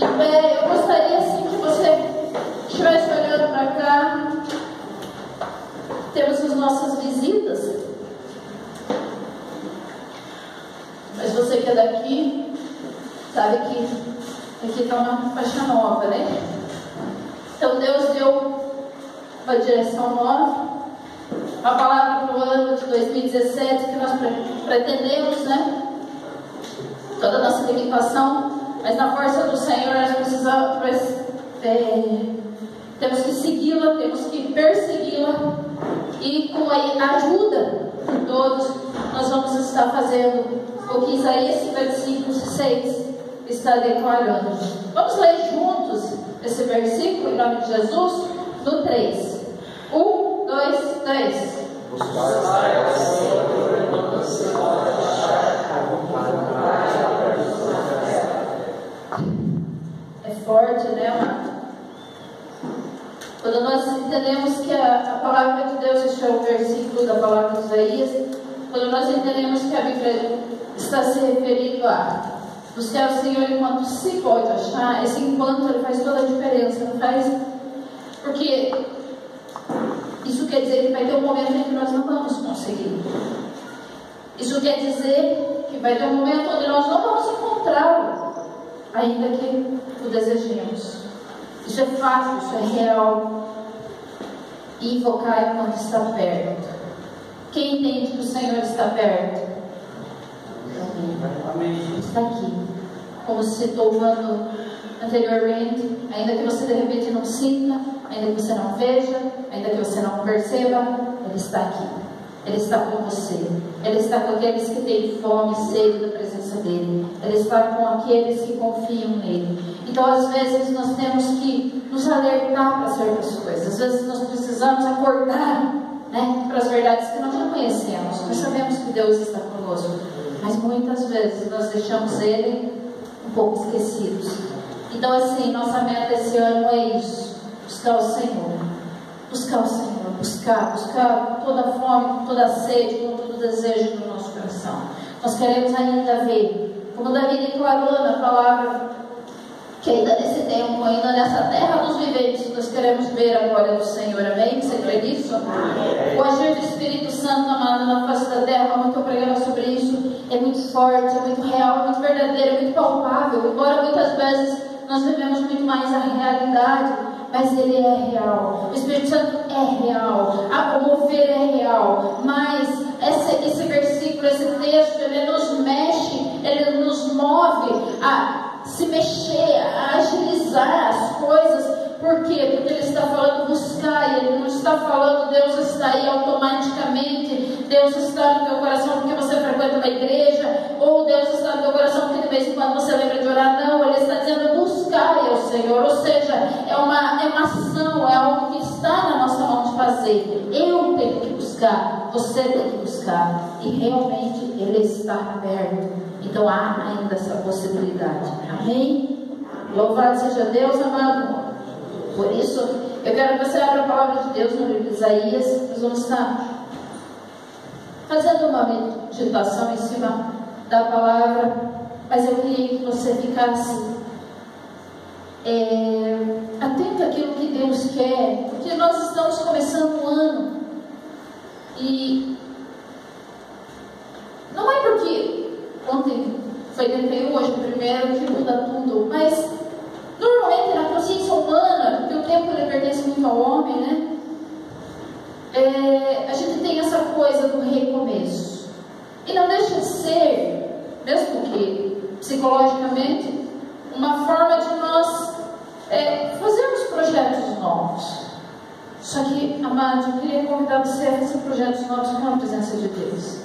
Eu gostaria assim que você estivesse olhando para cá. Temos as nossas visitas. Mas você que é daqui, sabe que aqui está uma faixa nova, né? Então Deus deu uma direção nova, uma palavra para o ano de 2017 que nós pretendemos, né? Toda a nossa limitação, mas na força do Senhor nós precisamos, temos que segui-la, temos que persegui-la, e com a ajuda de todos nós vamos estar fazendo o que Isaías versículo 6 está declarando. Vamos ler juntos esse versículo em nome de Jesus, no 3. 1, 2, 3. É forte, né, amado? Quando nós entendemos que a palavra de Deus, este é o versículo da palavra de Isaías, quando nós entendemos que a Bíblia está se referindo a buscar o Senhor enquanto se pode achar, esse enquanto ele faz toda a diferença, não faz? Porque isso quer dizer que vai ter um momento em que nós não vamos conseguir. Isso quer dizer que vai ter um momento onde nós não vamos encontrá-lo, ainda que o desejemos. Isso é fato, isso é real. E invocar enquanto está perto. Quem entende que o Senhor está perto? Amém. Está aqui. Como citou o ano anteriormente, ainda que você de repente não sinta, ainda que você não veja, ainda que você não perceba, Ele está aqui. Ele está com você. Ele está com aqueles que têm fome e sede da presença dEle. Ele está com aqueles que confiam nele. Então, às vezes, nós temos que nos alertar para certas coisas. Às vezes, nós precisamos acordar, né, para as verdades que nós já conhecemos. Nós sabemos que Deus está conosco. Mas muitas vezes, nós deixamos Ele um pouco esquecidos. Então, assim, nossa meta esse ano é isso. Buscar o Senhor. Buscar o Senhor. Buscar toda a fome, toda a sede, com todo o desejo do nosso coração. Nós queremos ainda ver, como Davi declarou na palavra, que ainda nesse tempo, ainda nessa terra dos viventes, nós queremos ver a glória do Senhor. Amém? Você crê nisso? Amém. O agir do Espírito Santo, amado, na face da terra, como eu pregava sobre isso, é muito forte, é muito real, é muito verdadeiro, é muito palpável. Embora muitas vezes nós vivemos muito mais a realidade, mas Ele é real. O Espírito Santo é real. O mover é real. Mas esse versículo, esse texto, ele nos mexe, ele nos move a se mexer, a agilizar as coisas. Por quê? Porque ele está falando buscar, e ele não está falando Deus está aí automaticamente, Deus está no teu coração porque você frequenta uma igreja, ou Deus está no teu coração porque de vez em quando você lembra de orar. Não, ele está dizendo buscar ao Senhor, ou seja, é uma ação, é algo que está na nossa mão de fazer. Eu tenho que buscar, você tem que buscar, e realmente Ele está perto. Então há ainda essa possibilidade. Amém? Louvado seja Deus, amado. Por isso, eu quero que você abra a palavra de Deus no livro de Isaías. Nós vamos estar fazendo uma meditação em cima da palavra, mas eu queria que você ficasse atento àquilo que Deus quer, porque nós estamos começando um ano, e não é porque ontem foi 31, hoje o primeiro, que muda tudo, mas normalmente na consciência humana, porque o tempo ele pertence muito ao homem, né? A gente tem essa coisa do recomeço, e não deixa de ser, mesmo que psicologicamente, uma forma de nós fazermos projetos novos. Só que, amado, eu queria convidar você a fazer projetos novos com a presença de Deus.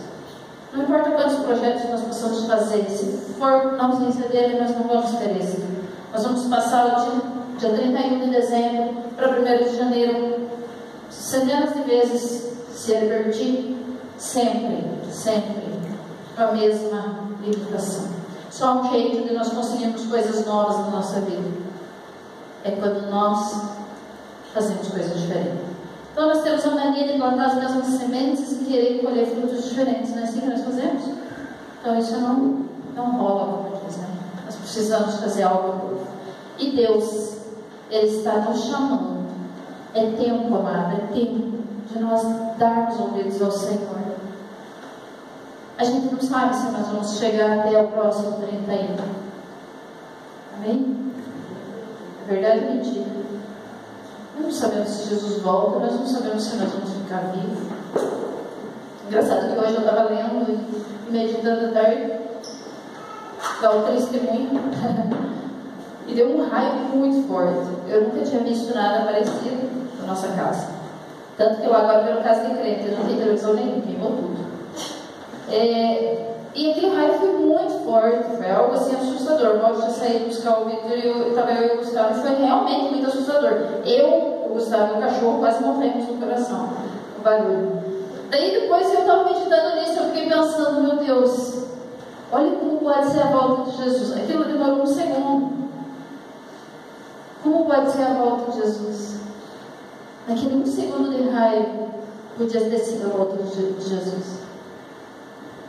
Não importa quantos projetos nós possamos fazer, se for na ausência dele, nós não vamos ter êxito. Nós vamos passar o dia 31 de dezembro para 1º de janeiro, centenas de vezes, se ele permitir, sempre, com a mesma limitação. Só um jeito de nós conseguirmos coisas novas na nossa vida é quando nós fazemos coisas diferentes. Então nós temos a mania de plantar as mesmas sementes e querer colher frutos diferentes. Não é assim que nós fazemos? Então isso não rola, como diz, né? Nós precisamos fazer algo novo. E Deus, Ele está nos chamando. É tempo, amado, é tempo de nós darmos ouvidos ao Senhor. A gente não sabe se nós vamos chegar até o próximo 31. Amém? É verdade ou mentira? Nós não sabemos se Jesus volta, nós não sabemos se nós vamos ficar vivos. Engraçado que hoje eu estava lendo e meditando à tarde, dá um testemunho, e deu um raio muito forte. Eu nunca tinha visto nada parecido na nossa casa. Tanto que eu agora vejo casa de crente, eu não tenho televisão nenhuma, queimou tudo. E aquele raio foi muito forte, foi algo assim assustador. Eu já saí buscar o Victor e eu e o Gustavo, foi realmente muito assustador. Eu, o Gustavo e o cachorro quase morremos no coração, o barulho. Daí depois eu estava meditando nisso, eu fiquei pensando, meu Deus, olha como pode ser a volta de Jesus. Aquilo demorou um segundo. Como pode ser a volta de Jesus? Naquele um segundo de raio, podia ter sido a volta de Jesus.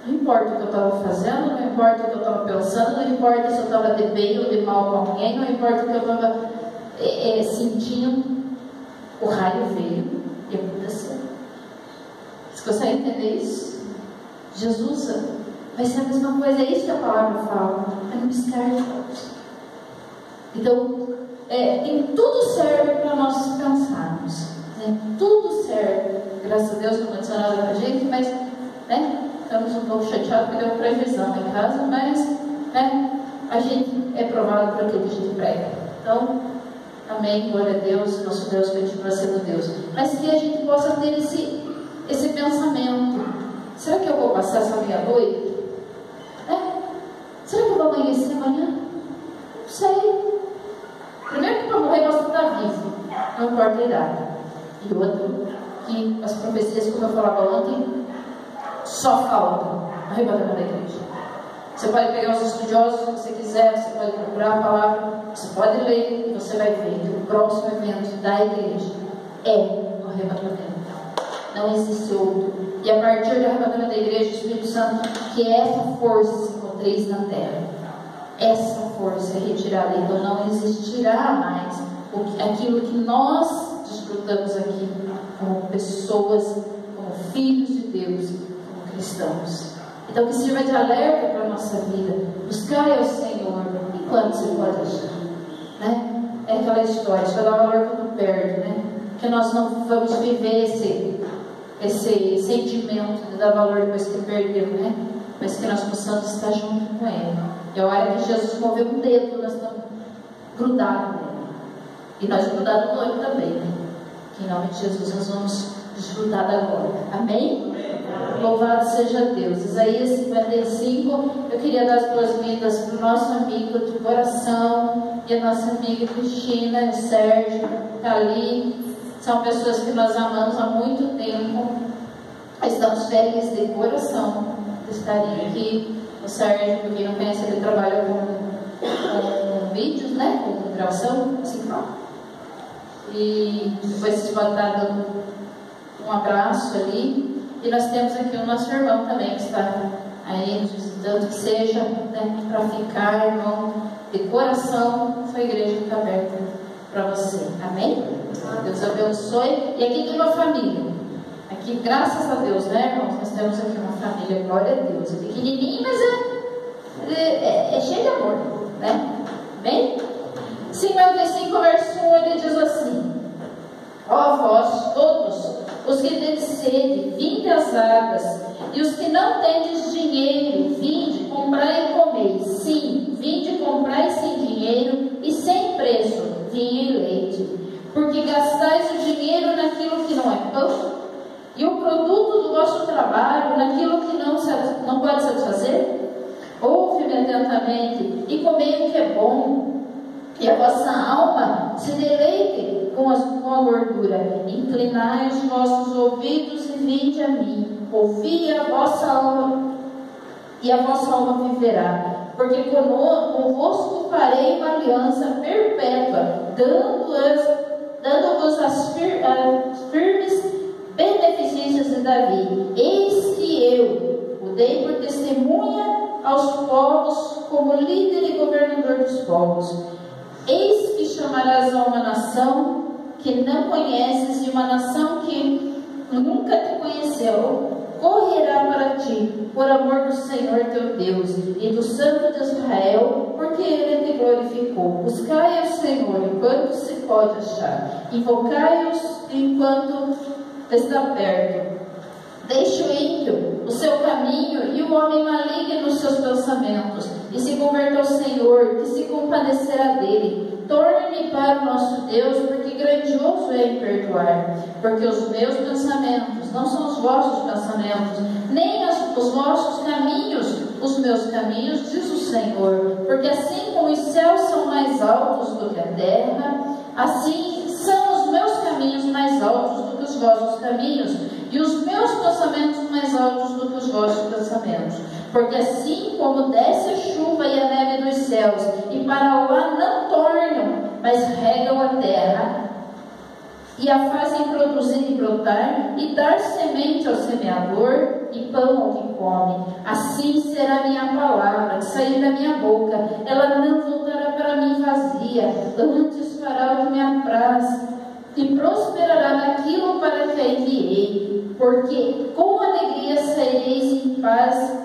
Não importa o que eu estava fazendo, não importa o que eu estava pensando, não importa se eu estava de bem ou de mal com alguém, não importa o que eu estava sentindo, o raio veio e aconteceu. Você consegue entender isso? Jesus vai ser a mesma coisa, é isso que a palavra fala, é no piscar de olhos. Então, tudo serve para nós pensarmos, né? Tudo serve, graças a Deus não aconteceu nada com a gente, mas, né? Estamos um pouco chateados porque deu previsão em casa, mas, né? A gente é provado por aquilo que a gente prega. Então, amém, glória a Deus, nosso Deus continua sendo Deus. Mas que a gente possa ter esse pensamento: será que eu vou passar essa meia-noite? Será que eu vou amanhecer amanhã? Não sei. Primeiro que para morrer nós estamos vivo, não importa a idade. E outro, que as profecias, como eu falava ontem, só faltam arrebatamento da igreja. Você pode pegar os estudiosos que você quiser, você pode procurar a palavra, você pode ler e você vai ver que o próximo evento da igreja é o arrebatamento. Não existe outro. E a partir do arrebatamento da igreja, o Espírito Santo, que essa força se encontreis na terra, essa força é retirada, então não existirá mais aquilo que nós desfrutamos aqui como pessoas, como filhos de Deus, como cristãos. Então que sirva de alerta para a nossa vida. Buscai ao Senhor enquanto você pode achar, né? É aquela história, só dá valor quando perde, né? Que nós não vamos viver esse sentimento de dar valor depois que perdeu, né? Mas que nós possamos estar junto com Ele. E a hora que Jesus moveu um dedo, nós estamos grudados nele. E nós grudados no noivo também, né? Que em nome de Jesus nós vamos desfrutar da glória. Amém? Louvado seja Deus. Isaías 55. Eu queria dar as boas-vindas para o nosso amigo de coração e a nossa amiga Cristina, Sérgio, Cali. São pessoas que nós amamos há muito tempo. Estamos felizes de coração de estarem aqui. O Sérgio, para quem não conhece, ele trabalha com vídeos, né? Com gravação, assim fala. E depois vocês podem estar dando um abraço ali. E nós temos aqui o nosso irmão também, que está aí, tanto que seja, né, para ficar, irmão, de coração, sua igreja está aberta para você. Amém? Deus abençoe. E aqui tem uma família. Aqui, graças a Deus, né, irmãos? Nós temos aqui uma família, glória a Deus. É pequenininho, mas é cheio de amor, né? Amém? 55, verso 1, ele diz assim: ó vós todos os que tendes sede, vinde às águas, e os que não tendes dinheiro, vinde, comprai e comei. Sim, vinde, comprai sem dinheiro e sem preço, vinho e leite. Porque gastais o dinheiro naquilo que não é pão, e o produto do vosso trabalho naquilo que não pode satisfazer? Ouve-me atentamente e comei o que é bom, e a vossa alma se deleite com a gordura. Inclinai os vossos ouvidos e vinde a mim. Ouvi a vossa alma, e a vossa alma viverá. Porque convosco farei uma aliança perpétua, dando-vos as firmes beneficências de Davi. Eis que eu o dei por testemunha aos povos, como líder e governador dos povos. Eis chamarás a uma nação que não conheces, e uma nação que nunca te conheceu correrá para ti, por amor do Senhor teu Deus e do Santo de Israel, porque Ele te glorificou. Buscai ao Senhor enquanto se pode achar, invocai-os enquanto está perto. Deixe o ímpio o seu caminho e o homem maligno os seus pensamentos, e se converta ao Senhor, que se compadecerá dele. Torne-me para o nosso Deus, porque grandioso é em perdoar. Porque os meus pensamentos não são os vossos pensamentos, nem os vossos caminhos os meus caminhos, diz o Senhor. Porque assim como os céus são mais altos do que a terra, assim são os meus caminhos mais altos do que os vossos caminhos, e os meus pensamentos mais altos do que os vossos pensamentos. Porque assim como desce a chuva e a neve dos céus, e para lá não tornam, mas regam a terra, e a fazem produzir e brotar, e dar semente ao semeador, e pão ao que come, assim será a minha palavra que sair da minha boca. Ela não voltará para mim vazia, antes fará o que me apraz, e prosperará naquilo para que a enviei. Porque com alegria saireis em paz,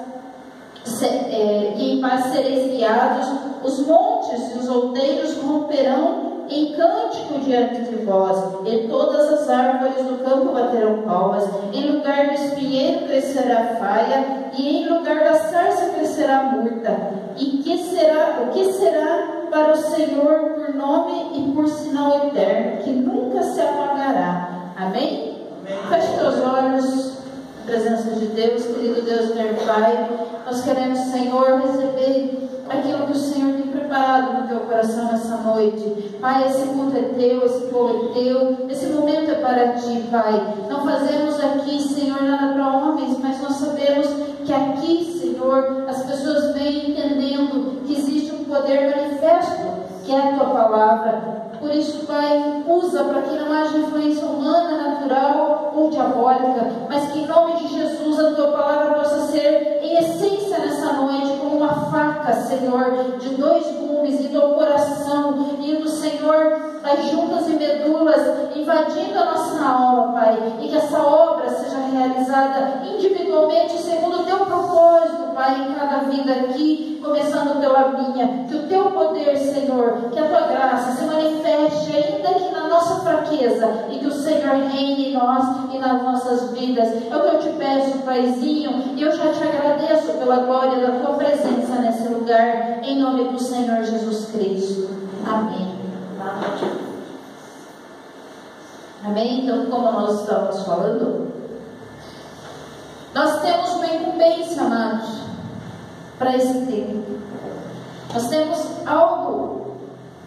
e em paz sereis guiados. Os montes e os outeiros romperão em cântico diante de vós, e todas as árvores do campo baterão palmas. Em lugar do espinheiro crescerá a faia, e em lugar da sarça crescerá a murta. E o que será para o Senhor por nome e por sinal eterno, que nunca se apagará. Amém? Feche teus olhos na presença de Deus. Querido Deus, meu Pai, nós queremos, Senhor, receber aquilo que o Senhor tem preparado no teu coração nessa noite. Pai, esse culto é teu, esse povo é teu, esse momento é para ti, Pai. Não fazemos aqui, Senhor, nada para homens, mas nós sabemos que aqui, Senhor, as pessoas vêm entendendo que existe um poder manifesto, que é a tua palavra. Por isso, Pai, usa para que não haja influência humana, natural ou diabólica, mas que em nome de Jesus a tua palavra possa ser em essência nessa noite, como uma faca, Senhor, de 2 gumes, indo ao coração, indo, Senhor, as juntas e medulas, invadindo a nossa alma, Pai, e que essa obra seja realizada individualmente, segundo o teu propósito, Pai, em cada vida aqui, começando pela minha. Que o teu poder, Senhor, que a tua graça se manifeste ainda aqui na nossa fraqueza, e que o Senhor reine em nós e nas nossas vidas. É o que eu te peço, Paizinho, e eu já te agradeço pela glória da tua presença nesse lugar, em nome do Senhor Jesus Cristo. Amém. Amém? Então, como nós estamos falando, nós temos uma incumbência, amados, para esse tempo. Nós temos algo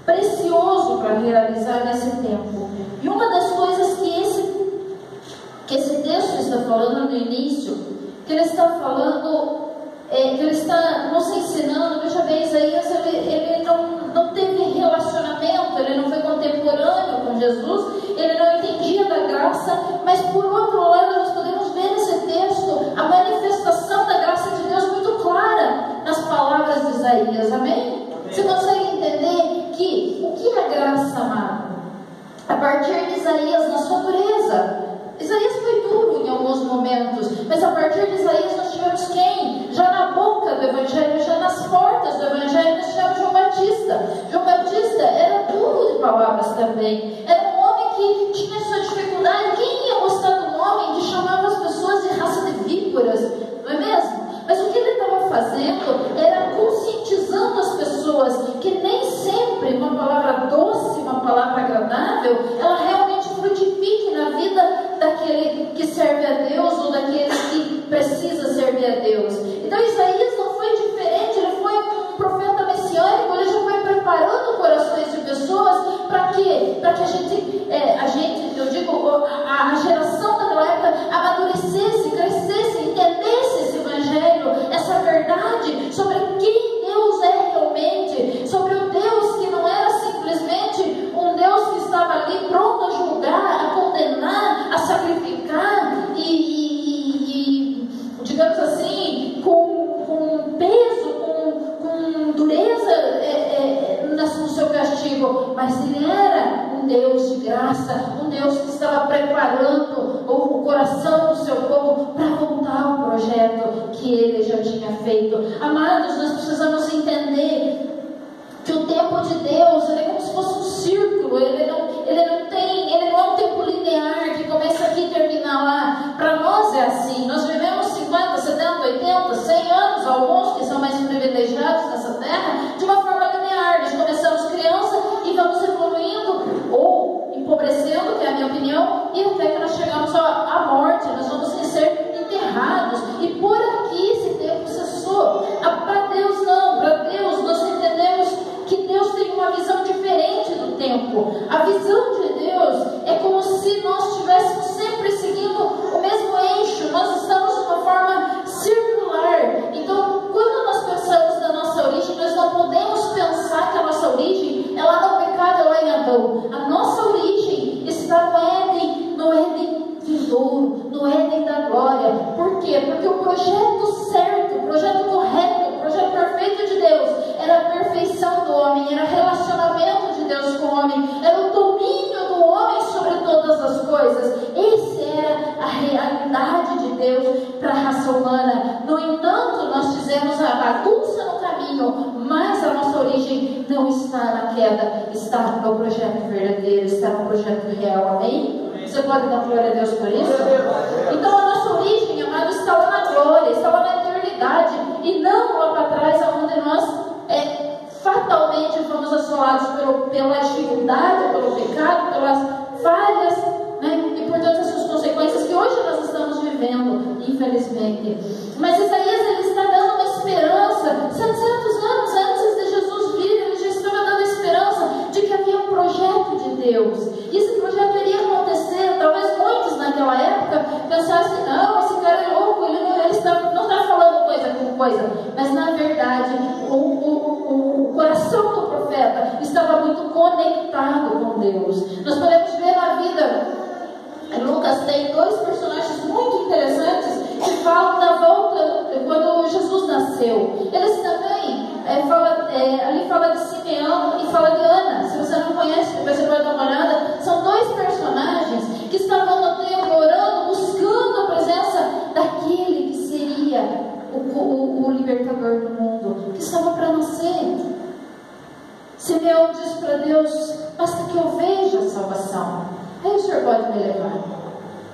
precioso para realizar nesse tempo. E uma das coisas que esse texto está falando no início, que ele está falando, que ele está nos ensinando. Veja bem, Isaías, ele não teve relacionamento, ele não foi contemporâneo com Jesus, ele não entendia da graça, mas por outro lado nós podemos ver nesse texto a manifestação da graça de Deus muito clara nas palavras de Isaías. Amém? Você consegue entender que o que é graça, amado? A partir de Isaías, na sua dureza, Isaías foi duro em alguns momentos, mas a partir de Isaías nós tivemos quem? Já na boca do Evangelho, já nas portas do Evangelho, nós tivemos João Batista. João Batista era duro de palavras também, era um homem que tinha sua dificuldade. Quem ia gostar de um homem que chamava as pessoas de raça de víboras, não é mesmo? Mas o que ele estava fazendo era conscientizando as pessoas que nem sempre uma palavra doce, uma palavra agradável, ela realmente frutifique na vida daquele que serve a Deus ou daquele que precisa servir a Deus. Então Isaías não foi diferente, ele foi um profeta messiânico, ele já foi preparando corações de pessoas para quê? Para que a gente, eu digo, a geração daquela época amadurecesse, crescesse, entendesse esse Evangelho, essa verdade sobre quem Deus é realmente, sobre o Deus que não era simplesmente um Deus que estava ali pronto a julgar, a condenar, a sacrificar e digamos assim, com peso, com dureza no seu castigo. cansativo, mas Ele era um Deus de graça, um Deus que estava preparando o coração do seu povo para voltar ao projeto que Ele já tinha feito. Amados, nós precisamos entender que o tempo de Deus, ele é como se fosse um círculo, ele não é um tempo linear, que começa aqui e termina lá. Para nós é assim, nós vivemos 50, 70, 80, 100 anos, alguns que são mais privilegiados nessa terra, de uma forma linear. Nós começamos criança e vamos evoluindo, ou empobrecendo, que é a minha opinião, e até que nós chegamos à morte, nós vamos ser enterrados, e por aqui esse tempo cessou. Para Deus não, para Deus nós entendemos que Deus tem uma visão diferente do tempo. A visão de Deus é como se nós estivéssemos sempre seguindo o mesmo eixo, nós estamos de uma forma circular. Então, quando nós pensamos na nossa origem, nós não podemos pensar que a nossa origem é lá no pecado, é lá em Adão. A nossa origem está no Éden vindouro, no Éden da glória. Por quê? Porque o projeto certo, o projeto correto, o projeto perfeito de Deus era a perfeição do homem, era o relacionamento de Deus com o homem, era o domínio do homem sobre todas as coisas. Essa era a realidade de Deus para a raça humana. No entanto, nós fizemos a bagunça no caminho, mas a nossa origem não está na queda, está no projeto verdadeiro, está no projeto real. Amém? Você pode dar glória a Deus por isso? Então a nossa origem, amado, está lá na glória, está lá na eternidade, e não lá para trás, onde nós fatalmente fomos assolados pela dificuldade, pelo pecado, pelas falhas, né? E por todas essas consequências que hoje nós estamos vivendo, infelizmente. Mas Isaías, ele está dando uma esperança. 700 anos antes de Jesus vir, ele já estava dando esperança de que havia um projeto de Deus, e esse projeto iria acontecer. Talvez muitos naquela época pensassem: não, esse cara é louco, ele não está falando coisa com coisa. Mas na verdade o coração do profeta estava muito conectado com Deus. Nós podemos ver na vida, Lucas tem dois personagens muito interessantes que falam da volta quando Jesus nasceu. Eles também ali fala de Simeão e fala de Ana. Se você não conhece, depois você pode dar uma olhada. São dois personagens que estavam no templo orando, buscando a presença daquele que seria o libertador do mundo, que estava para nascer. Simeão diz para Deus: basta que eu veja a salvação, aí o Senhor pode me levar.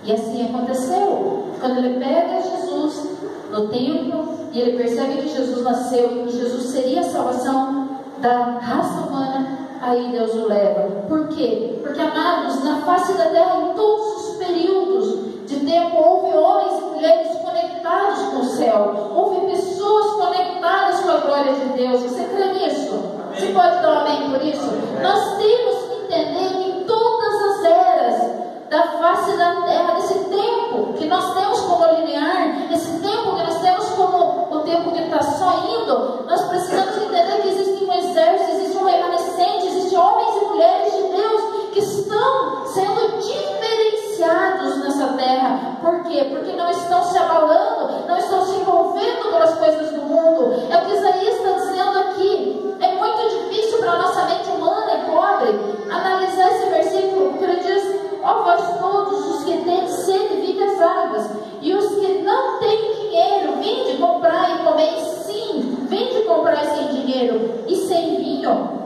E assim aconteceu. Quando ele pega Jesus no templo e ele percebe que Jesus nasceu e que Jesus seria a salvação da raça humana, aí Deus o leva. Por quê? Porque, amados, na face da terra, em todos os períodos de tempo, houve homens e mulheres conectados com o céu, houve pessoas conectadas com a glória de Deus. Você crê nisso? Você pode dar um amém por isso? Nós temos que entender que em todas as eras da face da terra, desse tempo que nós temos como linear, esse tempo que nós temos como o tempo que está só indo, nós precisamos entender que existe um exército, existe um remanescente, existem homens e mulheres de Deus que estão sendo diferenciados nessa terra. Por quê? Porque não estão se abalando, não estão se envolvendo pelas coisas do mundo. É o que Isaías está dizendo aqui. É muito difícil para a nossa mente humana e pobre analisar esse versículo, porque ele diz: ó vós todos os que têm sede, vinde às águas, e os que não têm dinheiro, vinde comprar e comer. Sim, vinde comprar sem dinheiro e sem vinho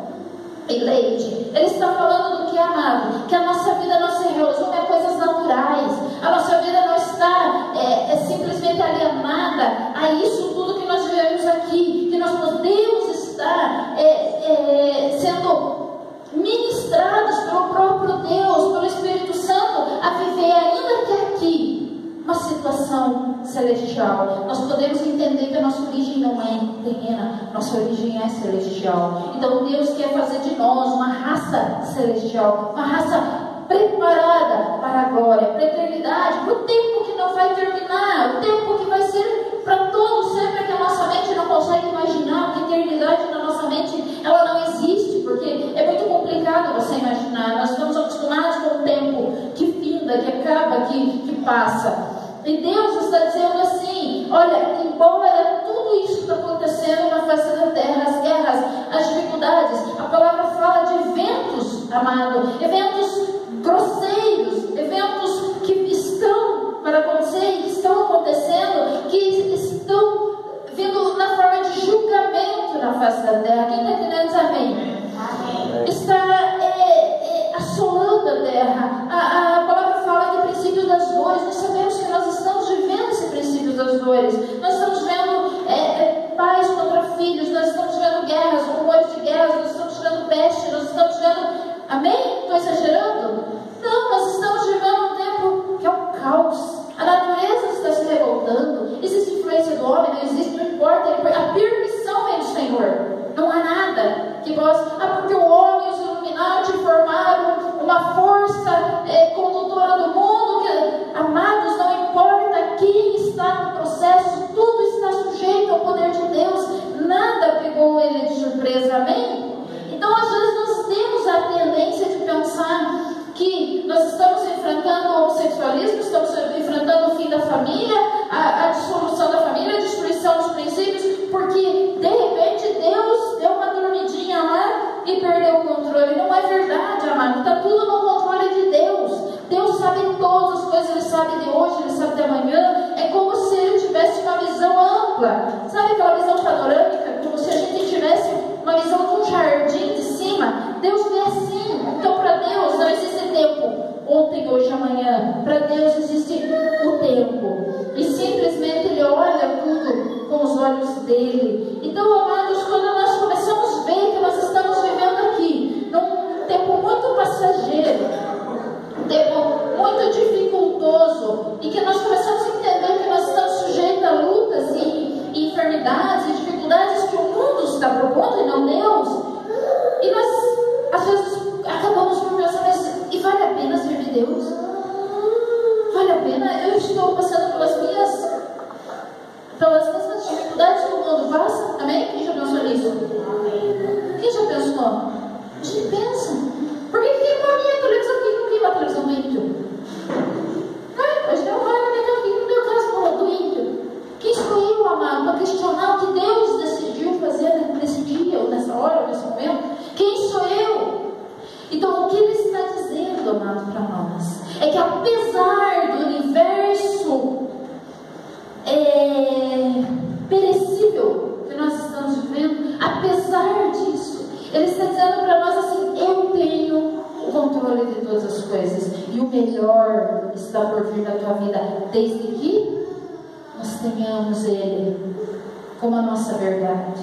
e leite. Ele está falando do que, amado? Que a nossa vida não se resume a coisas naturais. A nossa vida não está simplesmente alienada a isso tudo que nós vivemos aqui, que nós podemos estar sendo ministrados pelo próprio Deus, pelo Espírito Santo, a viver ainda que aqui uma situação celestial. Nós podemos entender que a nossa origem não é terrena, nossa origem é celestial. Então Deus quer fazer de nós uma raça celestial, uma raça preparada para a glória, para a eternidade, para o tempo que não vai terminar, o tempo que vai ser para todos sempre, que a nossa mente não consegue imaginar, porque a eternidade na nossa mente ela não existe, porque é muito complicado você imaginar. Nós estamos acostumados com o tempo que finda, que acaba, que passa. E Deus está dizendo assim: olha, embora tudo isso está acontecendo na face da terra, as guerras, as dificuldades, a palavra fala de vento amado, eventos grosseiros, eventos que estão para acontecer, que estão acontecendo, que estão vindo na forma de julgamento na face da terra. Quem está entendendo? Amém? Está assolando a terra. A palavra fala de princípio das dores. Nós sabemos que nós estamos vivendo esse princípio das dores. Nós estamos vendo pais contra filhos, nós estamos vendo guerras, rumores de guerras, nós estamos vendo peste, nós estamos vendo... Amém? Estou exagerando? Não, nós estamos vivendo um tempo que é um caos. A natureza está se revoltando. Existe influência do homem, não existe, não importa. A permissão vem do Senhor. Não há nada que possa... porque o homem e os Illuminati formaram uma força condutora do mundo. Amados, não importa quem está no processo, tudo está sujeito ao poder de Deus. Nada pegou ele de surpresa. Amém? Então, às vezes, nós temos a tendência de pensar que nós estamos enfrentando o homossexualismo, estamos enfrentando o fim da família, a dissolução da família, a destruição dos princípios, porque de repente Deus deu uma dormidinha lá e perdeu o controle. Não é verdade, amado. Está tudo no controle de Deus. Deus sabe todas as coisas, Ele sabe de hoje, Ele sabe de amanhã. É como se Ele tivesse uma visão ampla. Sabe aquela visão panorâmica? Como se a gente tivesse uma visão de um jardim de cima. Deus vê assim. Então, para Deus não existe tempo ontem, hoje, amanhã. Para Deus existe o tempo. E simplesmente Ele olha tudo com os olhos dEle. Então, amados, quando nós começamos a ver que nós estamos vivendo aqui num tempo muito passageiro, um tempo muito dificultoso, e que nós começamos a entender que nós estamos sujeitos a lutas e enfermidades e dificuldades que o mundo está propondo e não Deus, e nós às vezes acabamos por pensar, mas e vale a pena servir Deus? Vale a pena? Eu estou passando pelas mesmas dificuldades que o mundo passa. Amém? Quem já pensou nisso? Quem já pensou? A gente pensa. Por que para mim a televisão aqui não queima a televisão do ímpio? Hoje não vai na minha casa, no meu caso, do ímpio. Quem sou eu, amado, para questionar o que Deus decidiu fazer nesse dia, ou nessa hora, ou nesse momento? Quem sou eu? Então, o que Ele está dizendo, amado, para nós, é que apesar do universo perecível que nós estamos vivendo, apesar disso, Ele está dizendo para nós assim: eu tenho o controle de todas as coisas, e o melhor está por vir na tua vida, desde que nós tenhamos Ele como a nossa verdade.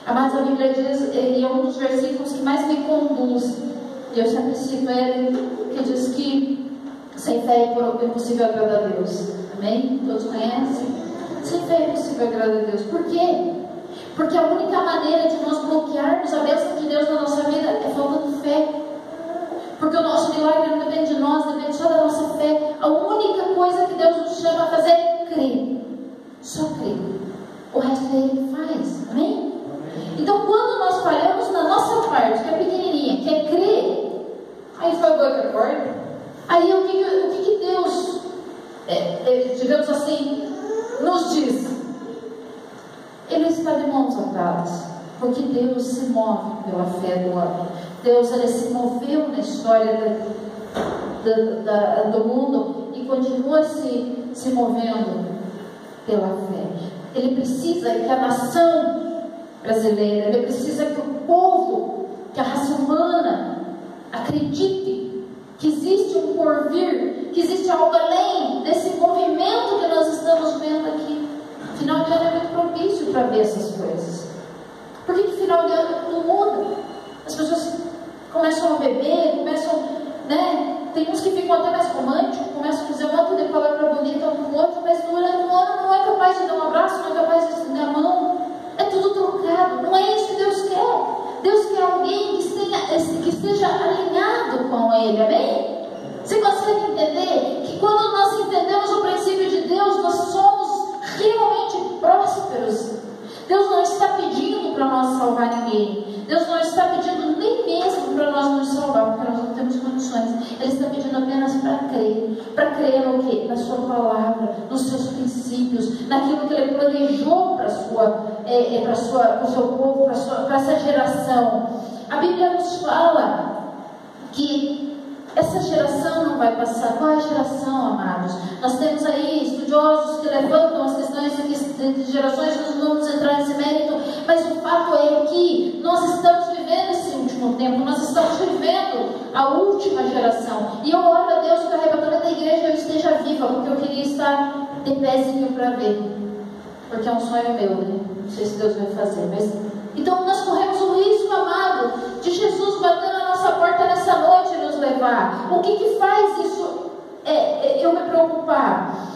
Amados, a Bíblia diz, e é um dos versículos que mais me conduz, eu sempre cito ele, que diz que sem fé é impossível agradar a Deus. Amém? Todos conhecem? Sem fé é impossível agradar a Deus. Por quê? Porque a única maneira de nós bloquearmos a bênção de Deus na nossa vida é faltando fé. Porque o nosso milagre não depende de nós, depende só da nossa fé. A única coisa que Deus nos chama a fazer é crer. Só crer. O resto Ele que faz. Amém? Então, quando nós falhamos na nossa parte, que é pequenininha, que é crer, aí foi o boi que acorda. Aí o que Deus, digamos assim, nos diz? Ele está de mãos atadas, porque Deus se move pela fé do homem. Deus, Ele se moveu na história do mundo e continua se movendo pela fé. Ele precisa que a nação brasileira, Ele precisa que o povo, que a raça humana acredite que existe um porvir, que existe algo além desse movimento que nós estamos vendo aqui. Final de ano é muito propício para ver essas coisas. Por que final de ano tudo muda? As pessoas começam a beber, começam, tem uns que ficam até mais românticos, começam a dizer um monte de palavra bonita um com o outro, mas durante o ano não é capaz de dar um abraço, não é capaz de estender a mão. É tudo trocado. Não é isso que Deus quer. Deus quer alguém que esteja alinhado com Ele. Amém? Você consegue entender que quando nós entendemos o princípio de Deus, nós somos realmente prósperos. Deus não está pedindo para nós salvar ninguém. Deus não está pedindo nem mesmo para nós nos salvar, porque nós não temos condições. Ele está pedindo apenas para crer. Para crer no quê? Na sua palavra, nos seus princípios, naquilo que Ele planejou para o seu povo, para essa geração. A Bíblia nos fala que essa geração não vai passar. Qual é a geração, amados? Nós temos aí estudiosos que levantam as questões de gerações, nós não vamos entrar nesse mérito, mas o fato é que nós estamos vivendo esse último tempo, nós estamos vivendo a última geração. E eu oro a Deus que o arrebatamento da igreja eu esteja viva, porque eu queria estar de pézinho para ver, porque é um sonho meu, né? Não sei se Deus vai fazer, mas então nós corremos o risco, amado, de Jesus bater na nossa porta nessa noite e nos levar. O que faz isso eu me preocupar?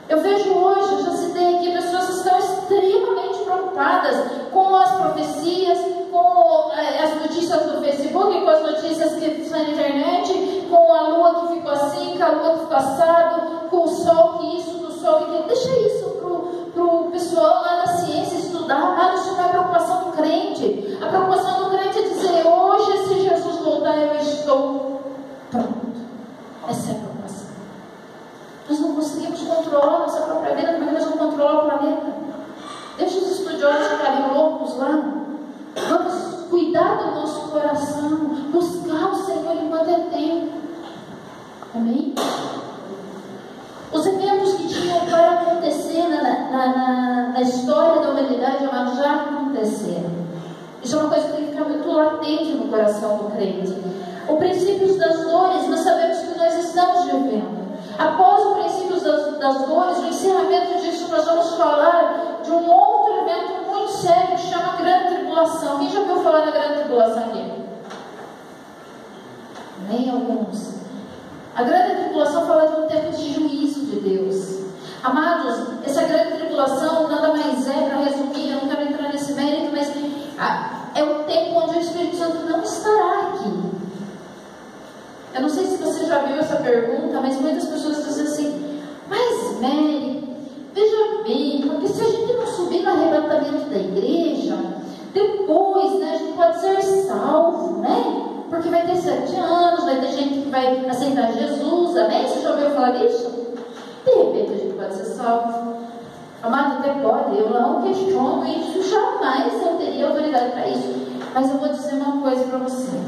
Eu vejo hoje, já citei aqui, pessoas que estão extremamente preocupadas com as profecias, com as notícias do Facebook, com as notícias que estão na internet, com a lua que ficou assim, com a lua que ficou assado, com o sol que isso, do sol que aquilo. Deixa isso pro pessoal lá da ciência estudar. Isso não é preocupação do crente. A preocupação do crente é dizer: hoje, se Jesus voltar, eu estou pronto. Essa é a preocupação. Nós não conseguimos controlar a nossa própria vida, como é que nós vamos controlar o planeta? Deixa os estudiosos ficarem loucos lá. Vamos cuidar do nosso coração, buscar o Senhor enquanto é tempo. Amém? Os eventos que tinham para acontecer na história da humanidade, amados, já aconteceram. Isso é uma coisa que tem que ficar muito latente no coração do crente. O princípio das dores, nós sabemos que nós estamos vivendo. Após o princípio das dores, o encerramento disso, nós vamos falar de um outro evento muito sério que chama Grande Tribulação. Quem já ouviu falar da Grande Tribulação aqui? Nem alguns. A Grande Tribulação fala de um tempo de juízo de Deus. Amados, essa Grande Tribulação nada mais é, para resumir, eu não quero entrar nesse mérito, mas é o tempo onde o Espírito Santo não estará aqui. Eu não sei se você já viu essa pergunta, mas muitas pessoas dizem assim: mas Mary, veja bem, porque se a gente não subir no arrebatamento da igreja, depois, né, a gente pode ser salvo, né? Porque vai ter 7 anos, vai ter gente que vai aceitar Jesus, amém? Você já ouviu falar disso? De repente a gente pode ser salvo. Amado, até pode, eu não questiono isso, jamais eu teria autoridade para isso. Mas eu vou dizer uma coisa para você: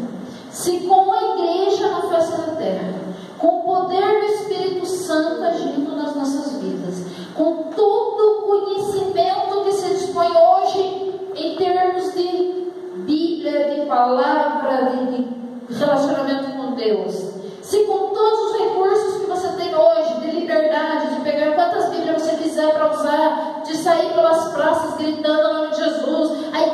se com a igreja na face da terra, com o poder do Espírito Santo agindo nas nossas vidas, com todo o conhecimento que se dispõe hoje em termos de Bíblia, de palavra, de relacionamento com Deus, se com todos os recursos que você tem hoje, de liberdade, de pegar quantas Bíblias você quiser para usar, de sair pelas praças gritando o nome de Jesus, as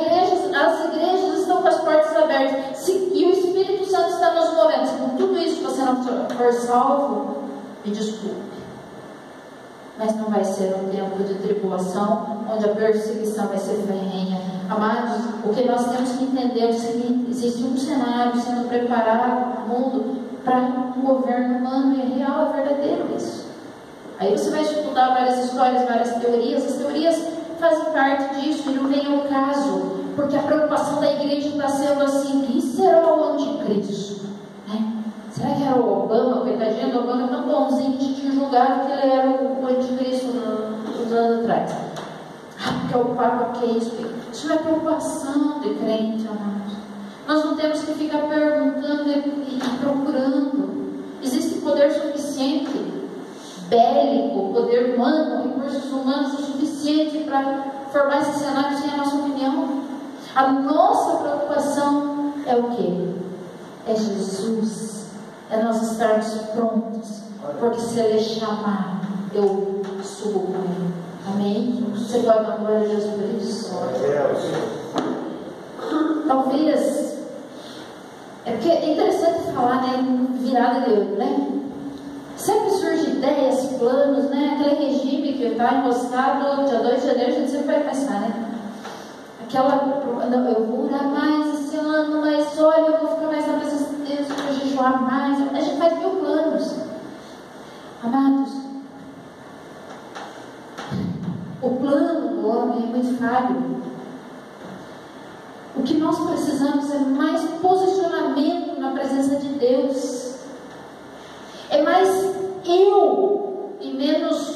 igrejas estão com as portas abertas, e o Espírito Santo está nos movendo, se com tudo isso você não for salvo, me desculpe, mas não vai ser um tempo de tribulação, onde a perseguição vai ser ferrenha. Amados, o que nós temos que entender é o seguinte: existe um cenário sendo preparado no mundo para um governo humano, e é real, é verdadeiro isso. Aí você vai estudar várias histórias, várias teorias, as teorias fazem parte disso e não vem ao caso, porque a preocupação da igreja está sendo assim: quem será o anticristo? Será que era o Obama? Coitadinho do Obama, tão bonzinho, que tinha julgado que ele era o anticristo uns anos atrás. Porque é o Papa, que é isso? Isso não é preocupação de crente, amados. Nós não temos que ficar perguntando e procurando. Existe poder suficiente, bélico, poder humano, recursos humanos o suficiente para formar esse cenário sem a nossa opinião. A nossa preocupação é o quê? É Jesus. É nós estarmos prontos, porque se Ele chamar, eu subo com Ele. Amém? Você pode dar glória a Deus por isso? Talvez, porque é interessante falar, né, virada de olho, né? Sempre surgem ideias, planos, né? Aquele regime que está enroscado, dia 2 de janeiro, a gente sempre vai pensar, né? Não, eu vou orar mais esse ano, mas olha, eu vou ficar mais na presença de Deus, eu vou jejuar mais. A gente faz 1000 planos. Amados, o plano do homem é muito falho. O que nós precisamos é mais posicionamento na presença de Deus. É mais eu e menos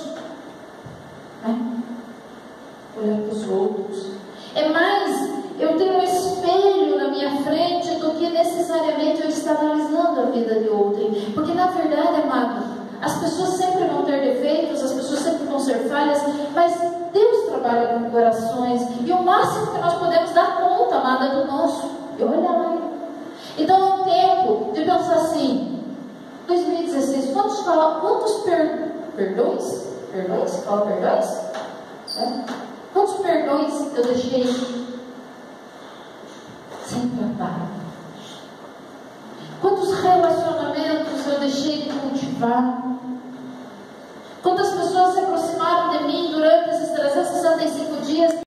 olhar para os outros. É mais eu ter um espelho na minha frente do que necessariamente eu estar analisando. vida de outrem. Porque na verdade, amado, as pessoas sempre vão ter defeitos, as pessoas sempre vão ser falhas, mas Deus trabalha com corações, e o máximo que nós podemos dar conta, amada, é do nosso. E olha lá. Então é um tempo de pensar assim, 2016, quantos perdões? Fala perdões? Quantos perdões eu deixei sem tratar? Quantos relacionamentos eu deixei de cultivar? Quantas pessoas se aproximaram de mim durante esses 365 dias